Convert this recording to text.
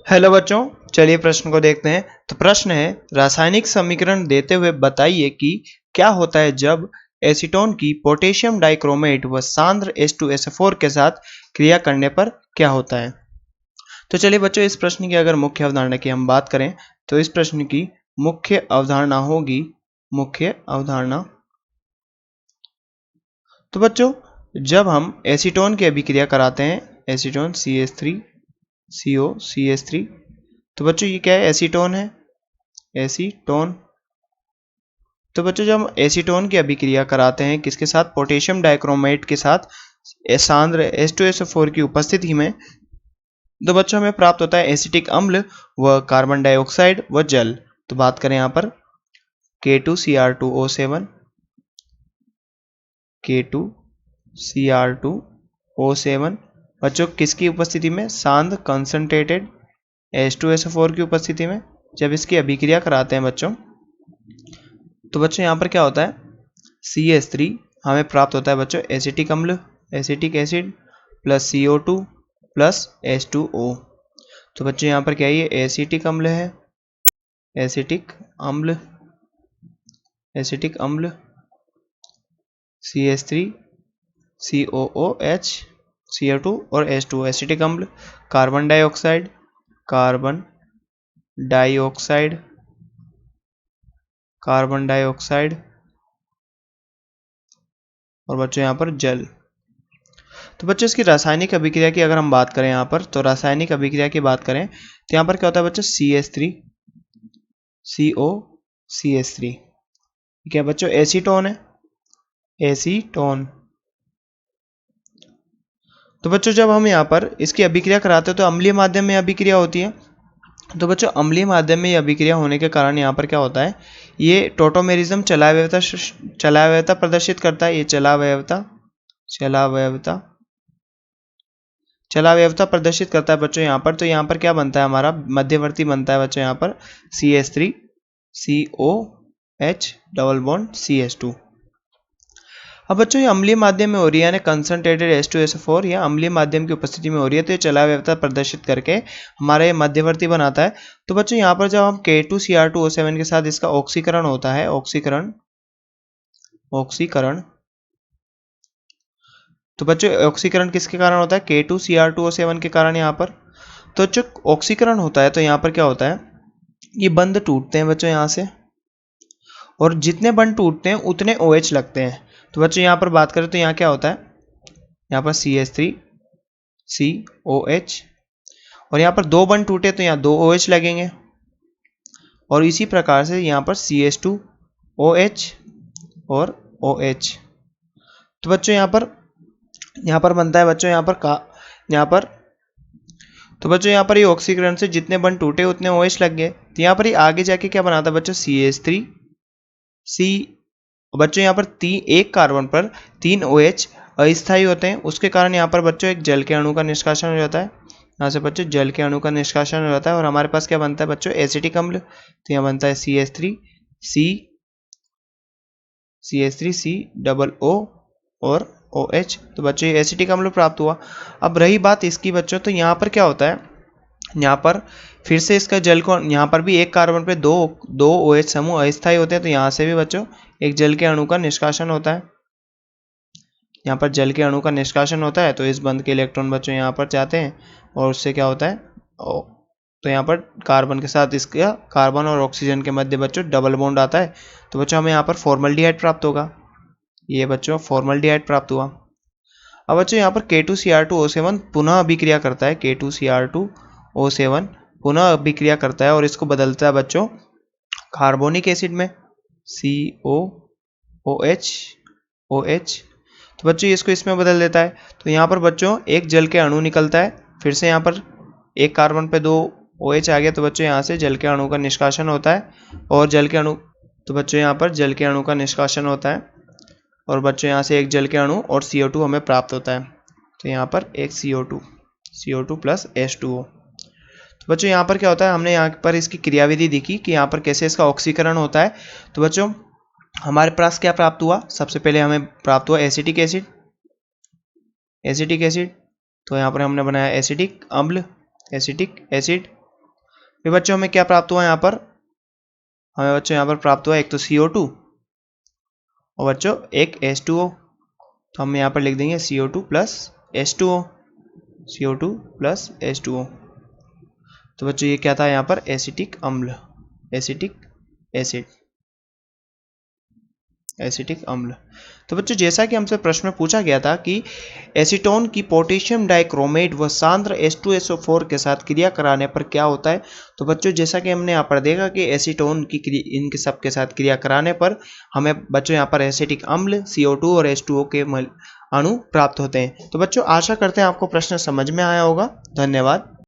Hello बच्चों, चलिए प्रश्न को देखते हैं। तो प्रश्न है, रासायनिक समीकरण देते हुए बताइए कि क्या होता है जब एसीटोन की पोटेशियम डाइक्रोमेट व सांद्र H2SO4 के साथ क्रिया करने पर क्या होता है। तो चलिए बच्चों, इस प्रश्न की अगर मुख्य अवधारणा की हम बात करें तो इस प्रश्न की मुख्य अवधारणा होगी मुख्य अवधारणा। तो बच्चों, जब हम एसीटोन की अभिक्रिया कराते हैं, एसीटोन CH3CO CH3, तो बच्चों ये क्या है, एसीटोन है, एसीटोन। तो बच्चों जब हम एसीटोन की अभिक्रिया कराते हैं किसके साथ, पोटेशियम डाइक्रोमेट के साथ सांद्र H2SO4 की उपस्थिति में, तो बच्चों हमें प्राप्त होता है एसिटिक अम्ल व कार्बन डाइऑक्साइड व जल। तो बात करें यहाँ पर K2Cr2O7, K2Cr2O7 बच्चों किसकी उपस्थिति में, सांद्र कंसंट्रेटेड H2SO4 की उपस्थिति में जब इसकी अभिक्रिया कराते हैं बच्चों, तो बच्चों यहाँ पर क्या होता है, CH3 हमें प्राप्त होता है बच्चों एसिटिक अम्ल, acetic acid plus CO2 plus H2O। तो बच्चों यहाँ पर क्या है, ये एसिटिक अम्ल है, एसिटिक अम्ल, एसिटिक अम्ल CH3 COOH CO2 और H2O एसिटिक अम्ल, carbon dioxide, carbon dioxide, carbon dioxide और बच्चों यहाँ पर जल। तो बच्चों इसकी रासायनिक अभिक्रिया की अगर हम बात करें यहाँ पर, तो रासायनिक अभिक्रिया की बात करें तो यहाँ पर क्या होता है बच्चों, CH3 COCH3, ठीक है बच्चों, एसीटोन है, एसीटोन। तो बच्चों जब हम यहाँ पर इसकी अभिक्रिया कराते हैं तो अम्लीय माध्यम में अभिक्रिया होती है। तो बच्चों अम्लीय माध्यम में ये अभिक्रिया होने के कारण यहाँ पर क्या होता है, ये टोटोमेरिज्म चलावयता प्रदर्शित करता है, ये चलावयता प्रदर्शित करता है बच्चों यहाँ पर। तो यहाँ पर क्या बनता है, हमारा मध्यवर्ती बनता है बच्चों यहाँ पर CH3 COH double bond CH2। अब बच्चों ये अम्लीय माध्यम में हो रही है, यानी कंसंट्रेटेड H2SO4 या अम्लीय माध्यम की उपस्थिति में हो रही है, तो ये चलावयता प्रदर्शित करके हमारा ये मध्यवर्ती बनाता है। तो बच्चों यहाँ पर जब हम K2Cr2O7 के साथ इसका ऑक्सीकरण होता है, ऑक्सीकरण, तो बच्चों ऑक्सीकरण किसके कारण होता है, K2Cr2O7 के कारण यहाँ पर। तो जो ऑक्सीकरण होता है तो यहाँ पर क्या होता है, ये बंध टूटते हैं बच्चों यहाँ से, और जितने बंध टूटते हैं उतने OH लगते हैं। तो बच्चों यहाँ पर बात करें तो यहाँ क्या होता है, यहाँ पर CH3 COH और यहाँ पर दो बंध टूटे तो यहाँ 2 OH लगेंगे, और इसी प्रकार से यहाँ पर CH2 OH और OH। तो बच्चों यहाँ पर बनता है बच्चों तो बच्चों यहाँ पर ये ऑक्सीकरण से जितने बंध टूटे उतने OH लग गए। तो यहाँ पर ये आगे जाके क्या बनाता है बच्चों, CH3 C, बच्चों यहाँ पर एक कार्बन पर 3 OH अस्थायी होते हैं, उसके कारण यहाँ पर बच्चों एक जल के अणु का निष्कासन हो जाता है, यहाँ से बच्चों जल के अणु का निष्कासन हो जाता है, और हमारे पास क्या बनता है बच्चों, एसिटिक अम्ल। तो यहाँ बनता है CH3 C डबल O और OH। तो बच्चों ये एसिटिक अम्ल प्राप्त हुआ। अब रही बात इसकी बच्चों, तो यहाँ पर क्या होता है, यहाँ पर फिर से इसका जल को, यहाँ पर भी एक कार्बन पे दो OH समूह अस्थायी होते हैं, तो यहाँ से भी बच्चों एक जल के अणु का निष्कासन होता है, यहाँ पर जल के अणु का निष्कासन होता है। तो इस बंध के इलेक्ट्रॉन बच्चों यहाँ पर जाते हैं और उससे क्या होता है, तो यहाँ पर कार्बन के साथ इसका, कार्बन और ऑक्सीजन के मध्य बच्चों डबल बॉन्ड आता है। तो बच्चों हमें यहाँ पर फॉर्मल्डिहाइड प्राप्त होगा, ये बच्चों फॉर्मल्डिहाइड प्राप्त हुआ। अब बच्चों यहाँ पर K2Cr2O7 पुनः अभिक्रिया करता है, K2Cr2O7 पुनः अभिक्रिया करता है और इसको बदलता है बच्चों कार्बोनिक एसिड में, COOH। तो बच्चों इसको इसमें बदल देता है। तो यहाँ पर बच्चों एक जल के अणु निकलता है, फिर से यहाँ पर एक कार्बन पे 2 OH आ गया, तो बच्चों यहाँ से जल के अणु का निष्कासन होता है, और जल के अणु, तो बच्चों यहाँ पर जल के अणु का निष्कासन होता है, और बच्चों यहाँ से एक जल के अणु और CO2 हमें प्राप्त होता है। तो यहाँ पर एक CO2 प्लस H2O। तो बच्चों यहाँ पर क्या होता है, हमने यहाँ पर इसकी क्रियाविधि देखी कि यहाँ पर कैसे इसका ऑक्सीकरण होता है। तो बच्चों हमारे पास क्या प्राप्त हुआ, सबसे पहले हमें प्राप्त हुआ एसिटिक एसिड। तो यहाँ पर हमने बनाया एसिटिक अम्ल, एसिटिक एसिड, फिर बच्चों हमें क्या प्राप्त हुआ यहाँ पर, हमें बच्चों यहाँ पर प्राप्त हुआ एक तो CO2 और बच्चों एक H2O। तो हम यहाँ पर लिख देंगे CO2 plus H2O, CO2 plus H2O। तो बच्चों ये क्या था यहाँ पर, एसिटिक अम्ल, एसिटिक एसिड, एसिटिक अम्ल। तो बच्चों जैसा कि हमसे प्रश्न में पूछा गया था कि एसीटोन की पोटेशियम डाइक्रोमेट व सांद्र H2SO4 के साथ क्रिया कराने पर क्या होता है। तो बच्चों जैसा कि हमने यहाँ पर देखा कि एसीटोन की इनके सब के साथ क्रिया कराने पर हमें बच्चों यहाँ पर एसिटिक अम्ल CO2 और H2O के अणु प्राप्त होते हैं। तो बच्चों आशा करते हैं आपको प्रश्न समझ में आया होगा। धन्यवाद।